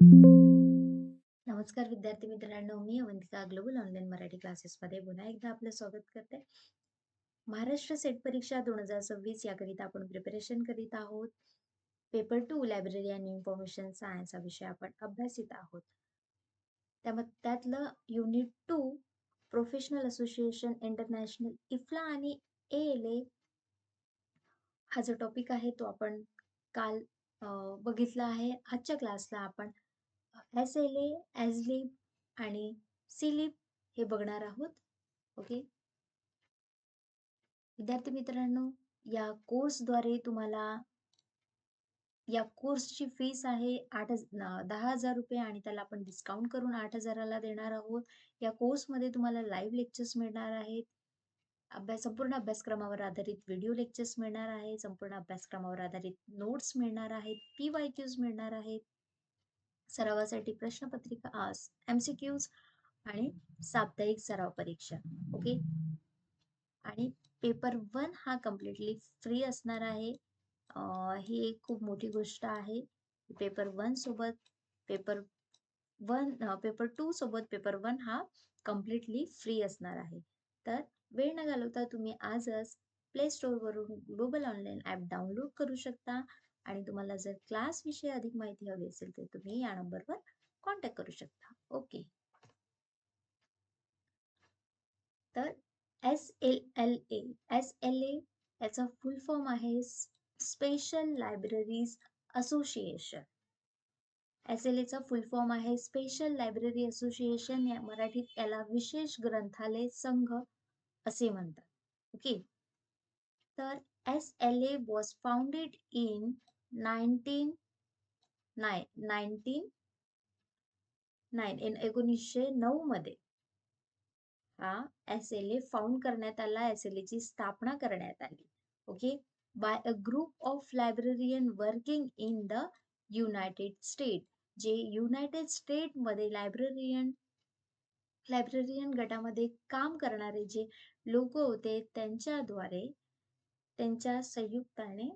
नमस्कार विद्यार्थी मित्रांनो, मी अवंतिका ग्लोबल ऑनलाईन मराठी क्लासेसमध्ये पुन्हा एकदा आपलं स्वागत करते. महाराष्ट्र सेट परीक्षा 2026 याकरिता आपण प्रिपरेशन करीत आहोत. पेपर 2 लायब्ररी आणि इन्फॉर्मेशन सायन्स हा विषय आपण अभ्यासित आहोत. त्यातलं युनिट 2 प्रोफेशनल असोसिएशन इंटरनॅशनल इफ्ला आणि ALA हा जो टॉपिक आहे तो आपण काल बघितला आहे. आजच्या क्लासला आपण SLA, SLIP आणि CLIP हे बघणार आहोत. ओके विद्यार्थी मित्रांनो, या कोर्सद्वारे तुम्हाला या कोर्सची फीस आहे 10,000 रुपये आणि त्याला आपण डिस्काउंट करून 8,000ला देणार आहोत. या कोर्समध्ये तुम्हाला लाईव्ह लेक्चर्स मिळणार आहेत. संपूर्ण अभ्यासक्रमावर आधारित व्हिडिओ लेक्चर्स मिळणार आहे. संपूर्ण अभ्यासक्रमावर आधारित नोट्स मिळणार आहेत. PYQs मिळणार आहेत. सरावासाठी प्रश्नपत्रिका, MCQs आणि साप्ताहिक सराव परीक्षा. ओके आणि पेपर 1 हा कम्प्लिटली फ्री असणार आहे. ही एक खूप मोठी गोष्ट आहे. पेपर 1 सोबत पेपर 2 सोबत पेपर 1 हा कम्प्लिटली फ्री असणार आहे. तर वेळ न घालवता तुम्ही आजच प्ले स्टोअर वरून ग्लोबल ऑनलाईन ऍप डाउनलोड करू शकता आणि तुम्हाला जर क्लास विषयी अधिक माहिती हवी असेल तर तुम्ही या नंबरवर कॉन्टॅक्ट करू शकता. ओके तर SLA याचा फुल फॉर्म आहे स्पेशल लायब्ररीज असोसिएशन. SLA चा फुल फॉर्म आहे स्पेशल लायब्ररी असोसिएशन. या मराठीत याला विशेष ग्रंथालय संघ असे म्हणतात. ओके तर SLA वॉज फाउंडेड इन 1909 मध्ये हा SLA फाउंड करण्यात आला. SLA ची स्थापना करण्यात आली. Okay by a group of librarian working in the United State. जे युनायटेड स्टेट मध्ये लायब्ररियन गटामध्ये काम करणारे जे लोक होते त्यांच्याद्वारे त्यांच्या संयुक्ताने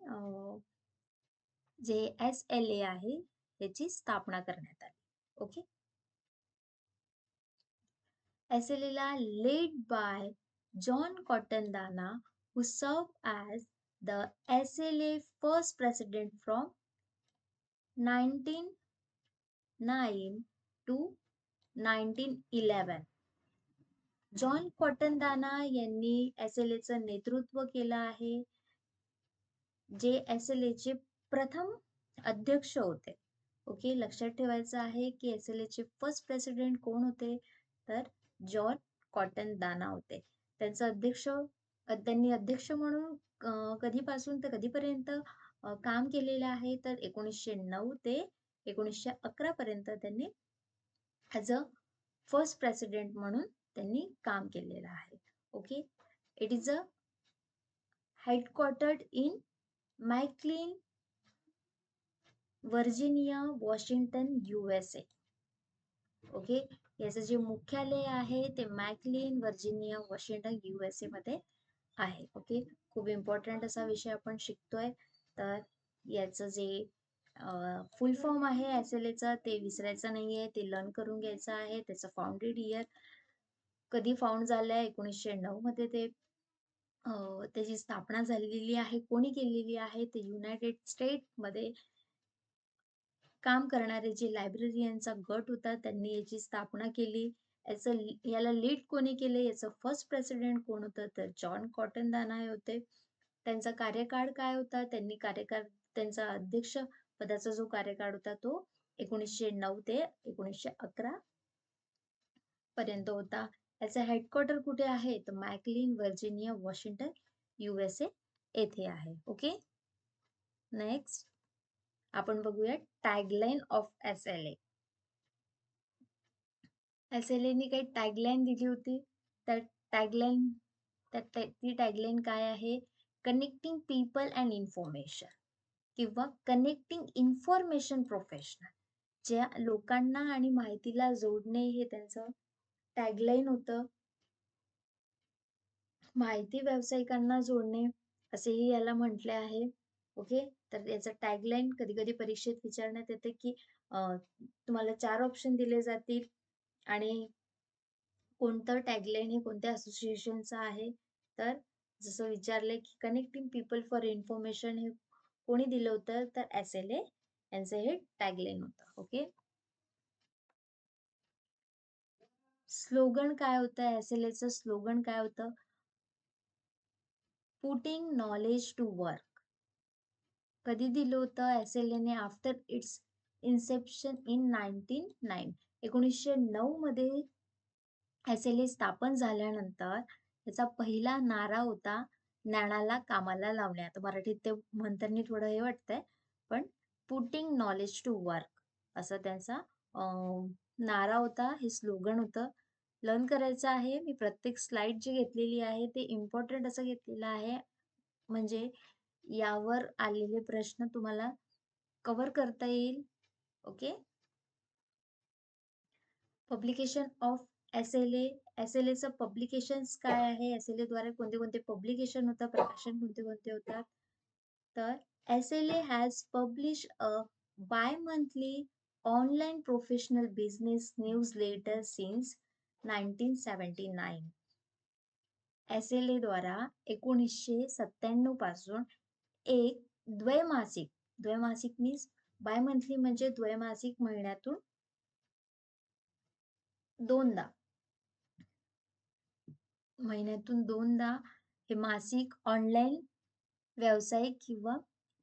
जे SLA आहे त्याची स्थापना करण्यात आली. ओके SLA ला led by John Cotton Dana, who served as the SLA first president from 1909 to 1911. John Cotton दाना यांनी SLA चं नेतृत्व केलं आहे. जे SLA चे प्रथम अध्यक्ष होते. ओके लक्षात ठेवायचं आहे की SLA चे फर्स्ट प्रेसिडेंट कोण होते तर जॉन कॉटन दाना होते. त्यांनी अध्यक्ष म्हणून कधीपासून तर कधीपर्यंत काम केलेलं आहे तर 1909 ते 1911 पर्यंत त्यांनी ॲज अ फर्स्ट प्रेसिडेंट म्हणून त्यांनी काम केलेलं आहे. Okay it is a headquartered in McLean, Virginia, Washington, USA. Okay याचं जे मुख्यालय आहे ते मॅकक्लीन, व्हर्जिनिया, वॉशिंग्टन, USA मध्ये आहे. ओके खूप इम्पॉर्टंट असा विषय आपण शिकतोय. तर याचं जे फुल फॉर्म आहे SLA चा ते विसरायचं नाहीये, ते लर्न करून घ्यायचं आहे. त्याचं फाउंडेड इयर कधी फाउंड झालंय 1909 मध्ये ते त्याची स्थापना झालेली आहे. कोणी केलेली आहे ते युनायटेड स्टेट मध्ये काम करणारे जे लायब्ररियनचा गट होता त्यांनी याची स्थापना केली. याला लीड कोणी केले याचं फर्स्ट प्रेसिडेंट कोण होतं तर जॉन कॉटन दाना होते. त्यांचा कार्यकाळ काय होता त्यांचा अध्यक्ष पदाचा जो कार्यकाळ होता तो 1909 ते 1911 पर्यंत होता. याचा हेडक्वार्टर कुठे आहे तर मॅकलीन, व्हर्जिनिया, वॉशिंग्टन, USA येथे आहे. ओके नेक्स्ट आपण बघूया टॅगलाईन ऑफ SLA. SLA ने काही टॅगलाईन दिली होती. तर ती टॅगलाईन काय आहे कनेक्टिंग पीपल अँड इन्फॉर्मेशन किंवा कनेक्टिंग इन्फॉर्मेशन प्रोफेशनल. ज्या लोकांना आणि माहितीला जोडणे हे त्यांचं टॅगलाईन होतं. माहिती व्यावसायिकांना जोडणे असेही याला म्हटले आहे. ओके तर याचं टॅगलाईन कधी कधी परीक्षेत विचारण्यात येते की तुम्हाला 4 ऑप्शन दिले जातील आणि कोणतं टॅगलाईन हे कोणत्या असोसिएशनचं आहे. तर जसं विचारले की कनेक्टिंग पीपल फॉर इन्फॉर्मेशन हे कोणी दिलं होतं, तर SLA यांचं हे टॅगलाईन होतं. ओके, स्लोगन काय होतं, SLAचं स्लोगन काय होतं, पुटिंग नॉलेज टू वर्क. कधी दिलं होतं SLAने? आफ्टर इट्स इन्सेप्शन इन 1909, 1909 मध्ये SLA स्थापन झाल्यानंतर त्याचा पहिला नारा होता, ज्ञानाला कामाला लावणे. आता मराठीत ते म्हणताना थोडं हे वाटतंय, पण पुटिंग नॉलेज टू वर्क असं त्यांचा नारा होता, हे स्लोगन होतं. लर्न करायचं आहे. मी प्रत्येक स्लाइड जी घेतलेली आहे ते इम्पॉर्टंट असं घेतलेलं आहे, म्हणजे यावर आलेले प्रश्न तुम्हाला कव्हर करता येईल. Okay, publication of SLA. SLAचं पब्लिकेशन्स काय आहे, SLA द्वारे कोणते कोणते पब्लिकेशन होतात, प्रकाशन कोणते कोणते होतात. तर SLA has publish a bi-monthly online professional business newsletter since 1979. SLA द्वारा 1997 पासून एक द्वैमासिक, द्वैमासिक मीन्स बाय-मंथली म्हणजे द्वैमासिक, महिन्यातून दोनदा, महिन्यातून दोनदा हे मासिक ऑनलाईन व्यावसायिक किंवा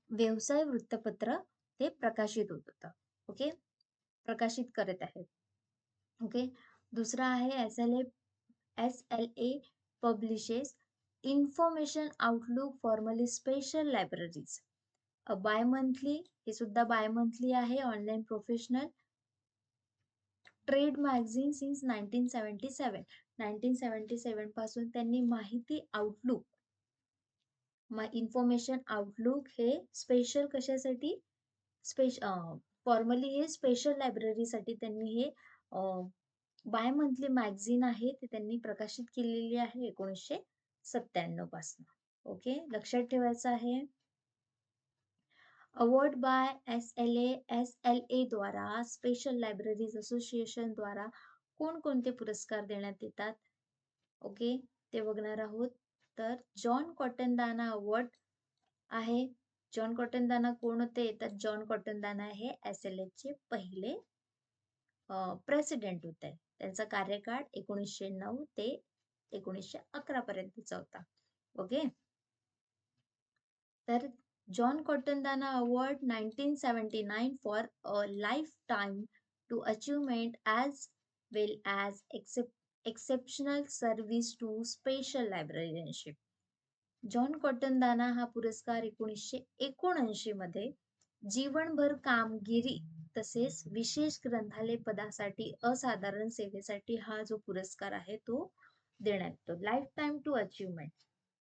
व्यवसाय वृत्तपत्र ते प्रकाशित होत होतं. ओके, प्रकाशित करत आहेत. ओके, दुसरा आहे SLA publishes information outlook formally special libraries bimonthly, हे सुद्धा बाय मंथली आहे. Online professional trade magazine since 1977, 1977 पासून त्यांनी माहिती आउटलुक, इन्फॉर्मेशन आउटलुक हे स्पेशल कशासाठी, फॉर्मली हे स्पेशल लायब्ररीसाठी त्यांनी हे बाय मंथली मॅगझिन आहे ते त्यांनी प्रकाशित केलेली आहे 1997 पासून. ओके, लक्षात ठेवायचं आहे. अवॉर्ड बाय SLA द्वारा, स्पेशल लायब्ररीज असोसिएशन द्वारा कोणकोणते पुरस्कार देण्यात येतात? ओके, ते बघणार आहोत. तर जॉन कॉटन दाना अवॉर्ड आहे. जॉन कॉटन दाना कोण होते? तर जॉन कॉटन दाना हे SLA चे पहिले प्रेसिडेंट होते. त्यांचा कार्यकाळ 1909 ते 1911 पर्यंतचा होता. ओके, तर John Cotton Dana award 1979 for a lifetime to achievement as well as exceptional service to special librarianship. John Cotton Dana हा पुरस्कार 1979 मध्ये जीवनभर कामगिरी तसेच विशेष ग्रंथालय पदासाठी असाधारण सेवेसाठी हा जो पुरस्कार आहे तो देण्यात येतो. Lifetime to achievement.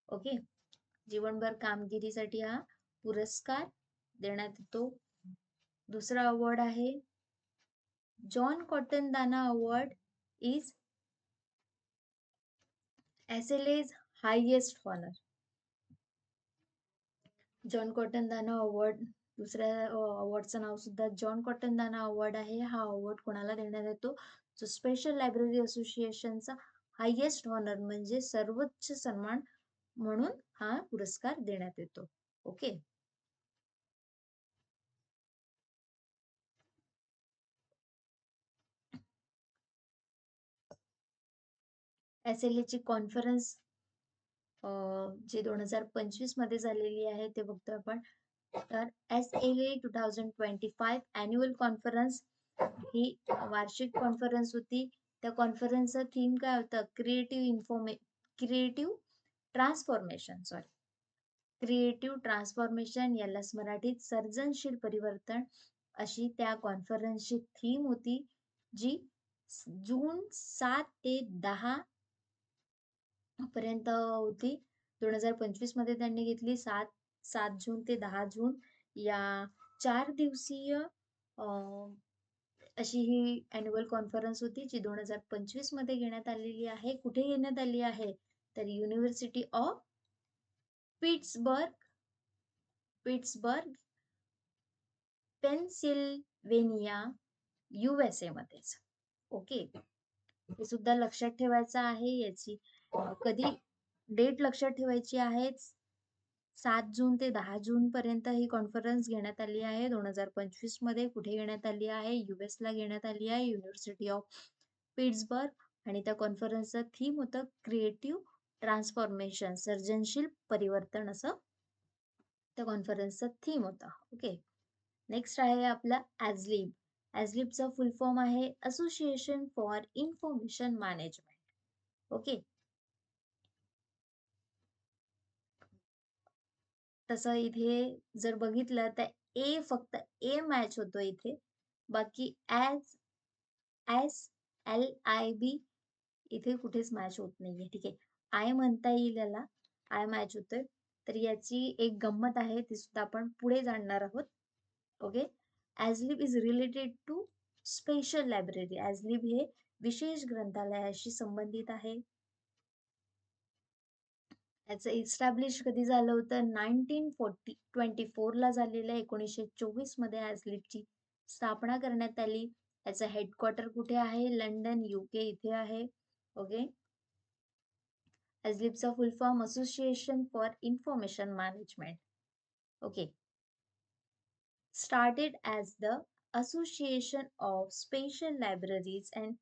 Okay, जीवनभर कामगिरीसाठी हा पुरस्कार देण्यात येतो. दुसरा अवॉर्ड आहे John Cotton Dana award is SLA's highest honour. John Cotton Dana award, दुसऱ्या अवॉर्डचं नाव सुद्धा जॉन कॉटन दाना अवॉर्ड आहे. हा अवॉर्ड कोणाला देण्यात येतो? जो स्पेशल लायब्ररी असोसिएशनचा हायेस्ट हॉनर म्हणजे सर्वोच्च सन्मान म्हणून हा पुरस्कार देण्यात येतो. ओके, SLA ची कॉन्फरन्स जे 2025 मध्ये झालेली आहे ते बघतो आपण. तर SLA 2025 अॅन्युअल कॉन्फरन्स ही वार्षिक कॉन्फरन्स होती. त्या कॉन्फरन्सचा थीम काय होतं? क्रिएटिव्ह ट्रान्सफॉर्मेशन, क्रिएटिव्ह ट्रान्सफॉर्मेशन, यालाच मराठीत सर्जनशील परिवर्तन, अशी त्या कॉन्फरन्सची थीम होती, जी जून 7 ते 10 पर्यंत होती. 2025 मध्ये त्यांनी घेतली. 7 जून ते 10 जून या 4 दिवसीय अशी ही अॅन्युअल कॉन्फरन्स होती, जी 2025 मध्ये घेण्यात आलेली आहे. कुठे घेण्यात आली आहे? तर university of Pittsburgh, Pittsburgh, Pennsylvania USA मध्येच. ओके, हे सुद्धा लक्षात ठेवायचं आहे. याची कधी डेट लक्षात ठेवायची आहे. 7 जून ते 10 जून पर्यंत ही कॉन्फरन्स घेण्यात आली आहे 2025 मध्ये. कुठे घेण्यात आली आहे? US ला घेण्यात आली आहे, युनिव्हर्सिटी ऑफ पिट्सबर्ग. आणि त्या कॉन्फरन्सचं थीम होतं क्रिएटिव्ह ट्रान्सफॉर्मेशन, सर्जनशील परिवर्तन, असं त्या कॉन्फरन्सचं थीम होतं. ओके, नेक्स्ट आहे आपला ॲझलिब. ॲझलिबचा फुल फॉर्म आहे association for information management. Okay, तसं इथे जर बघितलं तर फक्त ए मॅच होतो इथे. बाकी SLIB इथे कुठेच मॅच होत नाहीये. ठीक आहे, आय म्हणता येईल याला, आय मॅच होतोय. तर याची एक गंमत आहे, ती सुद्धा आपण पुढे जाणणार आहोत. Okay, Aslib is related to special library. Aslib हे विशेष ग्रंथालयाशी संबंधित आहे. याचं इस्टॅब्लिश कधी झालं होतं? 1924 ला झालेलं आहे. 1924 मध्ये ॲझलिबची स्थापना करण्यात आली. याचं हेडक्वार्टर कुठे आहे? लंडन, UK इथे आहे. ओके, ॲझलिबचा full form association for information management. Okay, started as the Association of Special Libraries and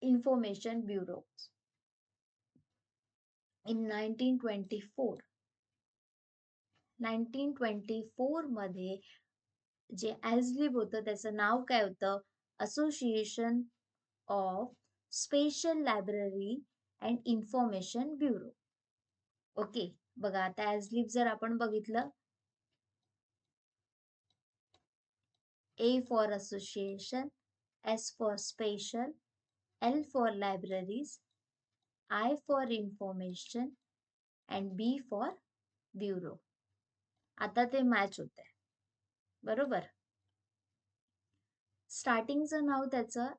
Information Bureaus in 1924. 1924 मध्ये जे ॲझलिब होतं त्याचं नाव काय होतं? Association of special library and information bureau. Okay, बघा आता ॲझलिब जर आपण बघितलं, A for association, S for special, L for libraries, I for information and B for bureau. आता ते मॅच होते, बरोबर. स्टार्टिंगचं नाव त्याचं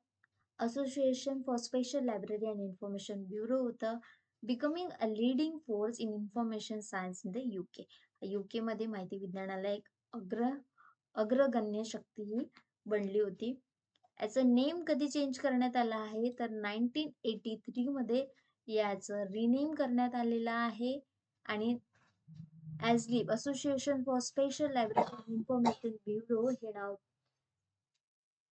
association for special library and information bureau होतं. Becoming a leading force in information science in the UK. UK मध्ये माहिती विज्ञानाला एक अग्रगण्य शक्ती ही बनली होती. याचं नेम कधी चेंज करण्यात आलं आहे? तर 1983 मध्ये याचं रिनेम करण्यात आलेलं आहे. आणि Aslib association for special library and information bureau हे नाव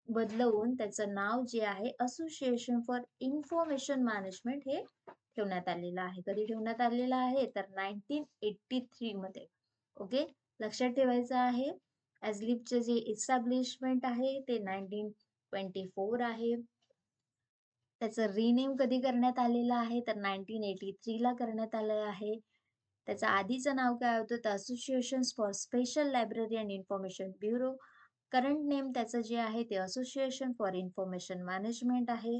बदलवून त्याचं नाव जे आहे असोसिएशन फॉर इन्फॉर्मेशन मॅनेजमेंट हे ठेवण्यात आलेलं आहे. कधी ठेवण्यात आलेलं आहे? तर 1983 मध्ये. ओके, लक्षात ठेवायचं आहे ॲझलिबचे जे इस्टॅब्लिशमेंट आहे ते 1924 आहे. त्याचं रिनेम कधी करण्यात आलेलं आहे? तर 1983 ला करण्यात आलं आहे. त्याचं आधीचं नाव काय होतं? तर association for special library and information bureau. Current name त्याचं जे आहे ते असोसिएशन फॉर इन्फॉर्मेशन मॅनेजमेंट आहे.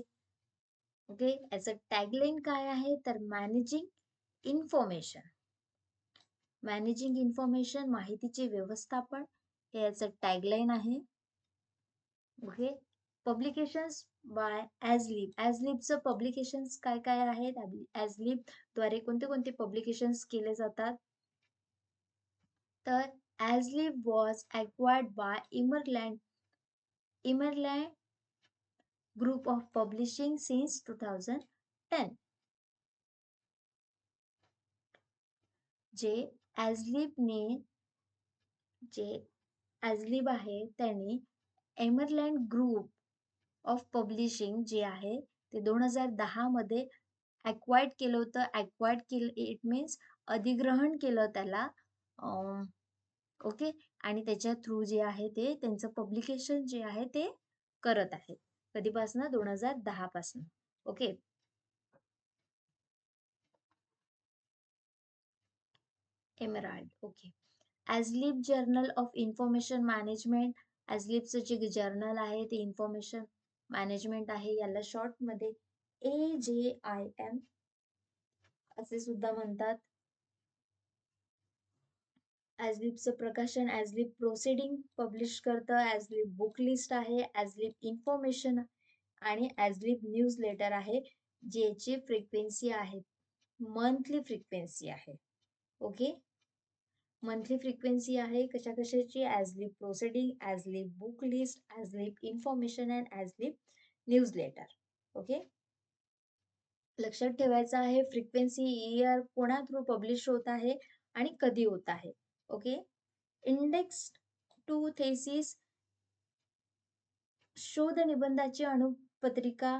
ओके, याचं टॅगलाईन काय आहे? तर मॅनेजिंग इन्फॉर्मेशन. मॅनेजिंग इन्फॉर्मेशन, माहितीचे व्यवस्थापन, हे याचं टॅगलाईन आहे. Okay, publications by Aslib. ॲझलिबचं पब्लिकेशन्स काय काय आहेत? ॲझलिब द्वारे कोणते कोणते पब्लिकेशन्स केले जातात? तर Aslib was acquired by Emerald group of publishing since 2010. जे ॲझलिब आहे त्याने एमरलँड ग्रुप ऑफ पब्लिशिंग जे आहे ते 2010 मध्ये ॲक्वायर्ड केलं होतं. ॲक्वायर्ड केलं इट मीन्स अधिग्रहण केलं त्याला. ओके, आणि त्याच्या थ्रू जे आहे ते त्यांचं पब्लिकेशन जे आहे ते करत आहे. कधीपासून? 2010 पासून. Okay, Emerald. Okay, Aslib journal of information management. ॲझलिबचं जे जर्नल आहे ते इन्फॉर्मेशन मॅनेजमेंट आहे. याला शॉर्ट मध्ये AJIM असे सुद्धा म्हणतात. ॲझलिबचं प्रकाशन ॲझलिब प्रोसिडिंग पब्लिश करतं. ॲझलिब बुक लिस्ट आहे, ॲझलिब इन्फॉर्मेशन आणि ॲझलिब न्यूज लेटर आहे, ज्याची फ्रिक्वेन्सी आहे मंथली फ्रिक्वेन्सी आहे. ओके, मंथली फ्रिक्वेन्सी आहे कशा कशाची, Aslib proceeding, Aslib book list, Aslib information and Aslib news letter. Okay, लक्षात ठेवायचं आहे फ्रिक्वेन्सी इयर कोणा थ्रू पब्लिश होत आहे आणि कधी होत आहे. ओके, इंडेक्स टू थेसिस शोध निबंधाची अणुपत्रिका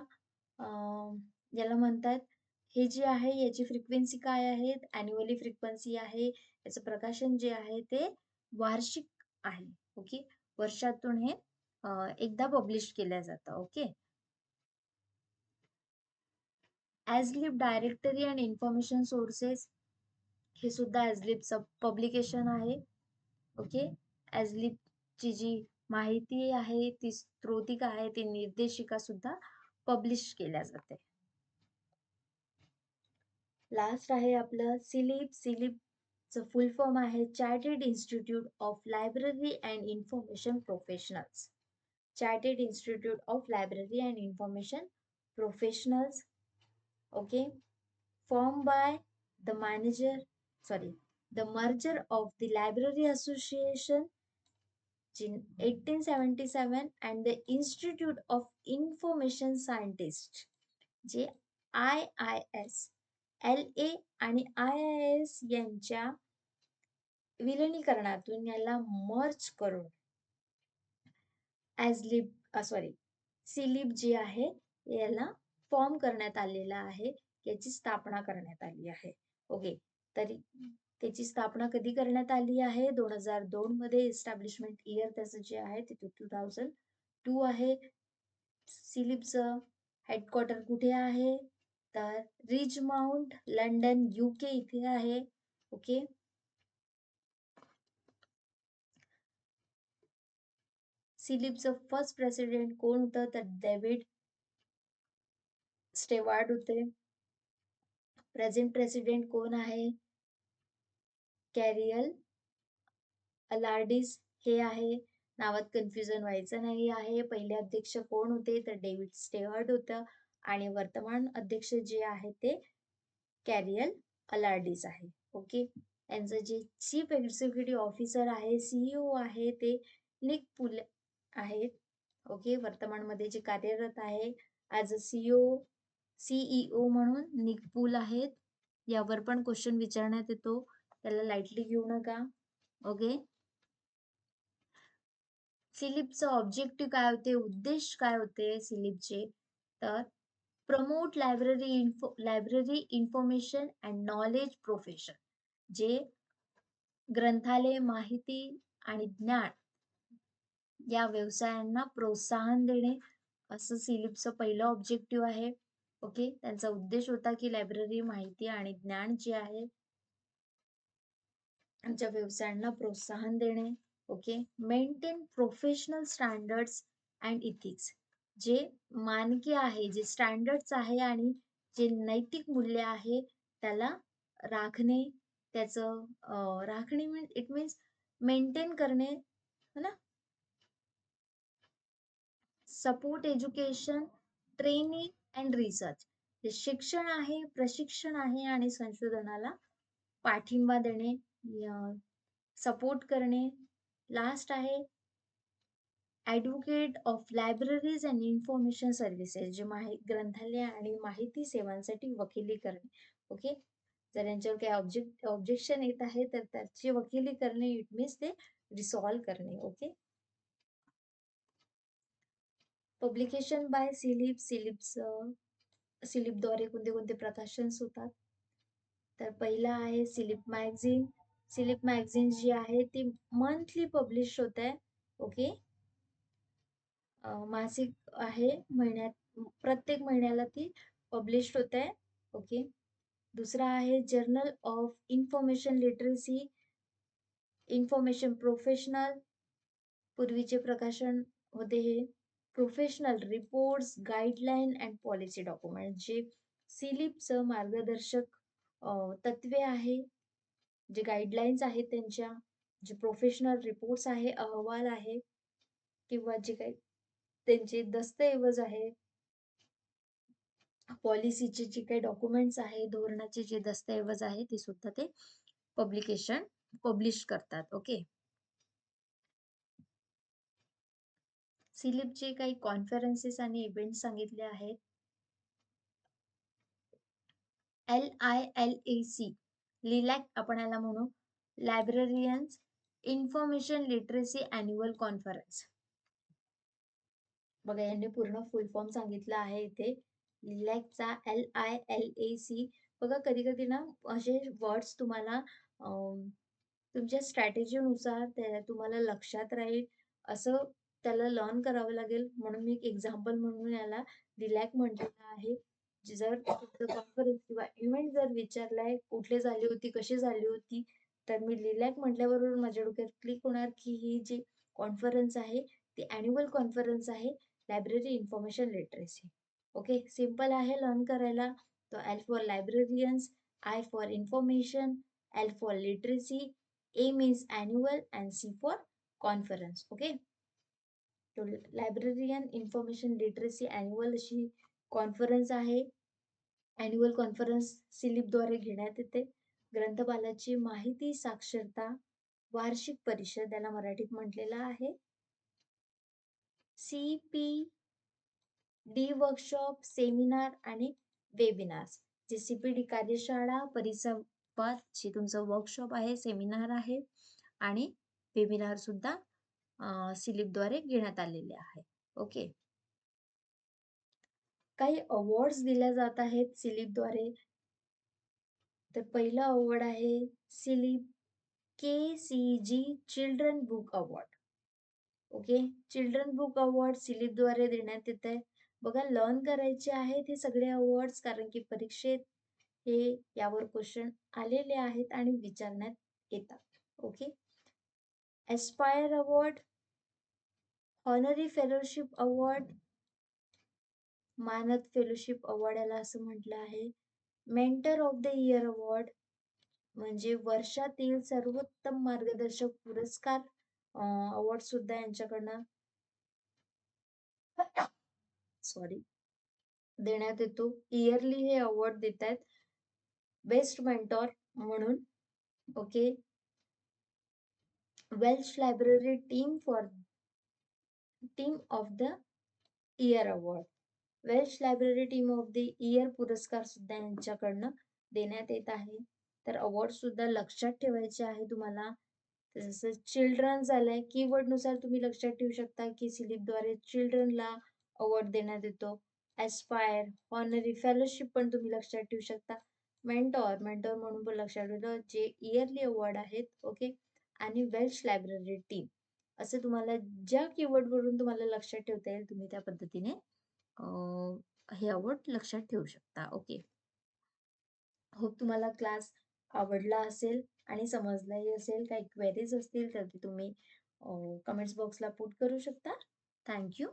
याला म्हणतात. हे जे आहे याची फ्रिक्वेन्सी काय आहे, ॲन्युअली फ्रिक्वेन्सी आहे. याचं प्रकाशन जे आहे ते वार्षिक आहे. ओके, वर्षातून हे एकदा पब्लिश केल्या जातं. Okay, Aslib directory and information sources, हे सुद्धा ॲजलिपचं पब्लिकेशन आहे. ओके, ॲजलिपची जी माहिती आहे ती स्त्रोतिका आहे ती निर्देशिका सुद्धा पब्लिश केल्या जाते. लास्ट आहे आपलं सिलिप. सिलिपचं फुल फॉर्म आहे chartered institute of library and information professionals. Chartered institute of library and information professionals. Okay, formed by the the merger of the Library Association in 1877 and the Institute of Information Scientists, जे IIS, LA आणि IIS यांच्या विलिनीकरणातून याला merge करून slip जे आहे याला form करण्यात आलेला आहे, याची स्थापना करण्यात आली आहे. ओके, तरी त्याची स्थापना कधी करण्यात आली आहे, 2002 मध्ये. एस्टॅब्लिशमेंट इयर त्याचं जे आहे ते 2002 आहे. सिलिपचं हेडक्वार्टर कुठे आहे, तर रिचमाउंट, लंडन, UK इथे आहे. ओके, सिलिपचं फर्स्ट प्रेसिडेंट कोण होतं, तर डेव्हिड स्टेवार्ड होते. प्रेझेंट प्रेसिडेंट कोण आहे, कॅरियल अलार्डिस हे आहे. नावात कन्फ्युजन व्हायचं नाही आहे. पहिले अध्यक्ष कोण होते, तर डेव्हिड स्टेवार्ड होतं आणि वर्तमान अध्यक्ष जे आहे ते कॅरियल अलार्डिस आहे. ओके, यांचं जे चीफ एक्झिक्युटिव्ह ऑफिसर आहे, CEO आहे ते निक पुल आहेत. ओके, वर्तमानमध्ये जे कार्यरत आहे ॲज अ CEO म्हणून निक पुल आहेत. यावर पण क्वेश्चन विचारण्यात येतो, त्याला लाईटली घेऊ नका. ओके, सिलिपचं ऑब्जेक्टिव्ह काय होते, उद्देश काय होते सिलिपचे, तर promote library information and knowledge profession, जे ग्रंथालय, माहिती आणि ज्ञान या व्यवसायांना प्रोत्साहन देणे, असं सिलिपचं पहिलं ऑब्जेक्टिव्ह आहे. ओके, त्यांचा उद्देश होता की लायब्ररी, माहिती आणि ज्ञान जे आहे आमच्या व्यवसायांना प्रोत्साहन देणे. Okay, maintain professional standards and ethics, जे मानके आहे, जे स्टँडर्ड्स आहे आणि जे नैतिक मूल्य आहे त्याला राखणे. त्याचं राखणे इट मीन्स मेंटेन करणे, है ना. Support education, training and research, जे शिक्षण आहे, प्रशिक्षण आहे आणि संशोधनाला पाठिंबा देणे, सपोर्ट करणे. लास्ट आहे advocate of libraries and information services, जे ग्रंथालय आणि माहिती सेवांसाठी वकिली करणे. ओके, जर यांच्यावर काही ऑब्जेक्शन येत आहे तर त्याची वकिली करणे, इट मीन्स ते रिसॉल्व करणे. ओके, पब्लिकेशन बाय सिलिपद्वारे कोणते कोणते प्रकाशन्स होतात, तर पहिला आहे सिलिप मॅगझिन. सिलिप मॅगझिन जी आहे ती मंथली पब्लिश होत आहे. ओके, मासिक आहे, प्रत्येक महिन्याला ती पब्लिश होत आहे. ओके, दुसरा आहे journal of information literacy, information professional, पूर्वीचे प्रकाशन होते हे. Professional reports, guideline and policy document, जे सिलिपचं मार्गदर्शक तत्वे आहे, जे गाईडलाईन्स आहेत त्यांच्या, जे प्रोफेशनल रिपोर्ट्स आहे, अहवाल आहे, किंवा जे काही त्यांचे दस्तऐवज आहे, पॉलिसीचे जे काही डॉक्युमेंट्स आहे, धोरणाचे जे दस्तऐवज आहे, ते सुद्धा ते पब्लिकेशन पब्लिश करतात. ओके. सिलिपचे काही कॉन्फरन्सेस आणि इव्हेंट सांगितले आहेत. LILAC, लिलॅक आपण याला म्हणू, लायब्ररियन्स इन्फॉर्मेशन लिटरसी अॅन्युअल कॉन्फरन्स. बघा यांनी पूर्ण फुल फॉर्म सांगितला आहे इथे लिलॅकचा, LILAC. बघा कधी कधी ना असे वर्ड्स तुम्हाला तुमच्या स्ट्रॅटेजीनुसार तुम्हाला लक्षात राहील असं त्याला लर्न करावं लागेल, म्हणून मी एक एक्झाम्पल म्हणून याला लिलॅक म्हटलेलं आहे. जर कॉन्फरन्स किंवा इव्हेंट जर विचारलाय कुठले झाली होती, कशी झाली होती, तर मी लिलॅक म्हटल्याबरोबर माझ्या डोक्यात क्लिक होणार की ही जी कॉन्फरन्स आहे ती अॅन्युअल कॉन्फरन्स आहे library information literacy. Okay, simple आहे लर्न करायला. तो L for librarians, I for information, L for literacy, A means annual and C for conference. Okay. तो लायब्ररियन इन्फॉर्मेशन लिटरसी अॅन्युअल अशी कॉन्फरन्स आहे. Annual conference सिलिपद्वारे घेण्यात येते. ग्रंथपालाची माहिती साक्षरता वार्षिक परिषद याला मराठीत म्हटलेलं आहे. CPD वर्कशॉप, सेमिनार आणि वेबिनार्स. जे CPD कार्यशाळा, परिसंवाद, जे तुमचं वर्कशॉप आहे, सेमिनार आहे आणि वेबिनार सुद्धा सिलिपद्वारे घेण्यात आलेले आहे. ओके. काही अवॉर्ड्स दिल्या जात आहेत सिलिपद्वारे. तर पहिला अवॉर्ड आहे CILIP KCG children book award. Okay, children book award सिलिपद्वारे देण्यात येत आहे. बघा लर्न करायचे आहेत हे सगळे अवॉर्ड्स, कारण की परीक्षेत हे यावर क्वेश्चन आलेले आहेत आणि विचारण्यात येतात. Okay. Aspire award, honorary fellowship award, मानद फेलोशिप अवॉर्ड याला असं म्हटलं आहे. Mentor of the year award म्हणजे वर्षातील सर्वोत्तम मार्गदर्शक पुरस्कार अवॉर्ड सुद्धा यांच्याकडनं देण्यात येतो. इयरली हे अवॉर्ड देत आहेत बेस्ट मेंटॉर म्हणून. Okay. Welsh library team for team of the year award, Welsh library team of the year पुरस्कार सुद्धा यांच्याकडनं देण्यात येत आहे. तर अवॉर्ड सुद्धा लक्षात ठेवायचे आहे तुम्हाला. जसं चिल्ड्रन झालंय, कीवर्ड नुसार तुम्ही लक्षात ठेवू शकता की सिलिपद्वारे चिल्ड्रनला अवॉर्ड देण्यात येतो. एस्पायर, ऑनरी फेलोशिप पण तुम्ही लक्षात ठेवू शकता. मेंटॉर, मेंटॉर म्हणून पण लक्षात ठेवलं, जे इयरली अवॉर्ड आहेत. ओके. आणि वेल्श लायब्ररी टीम, असं तुम्हाला ज्या कीवर्ड वरून तुम्हाला लक्षात ठेवता येईल तुम्ही त्या पद्धतीने हे अवॉर्ड लक्षात ठेवू शकता. ओके. होप तुम्हाला क्लास आवडला असेल आणि समजलाही असेल. काही क्वेरीज असतील तर तुम्ही कमेंट्स बॉक्सला पुट करू शकता. थँक्यू.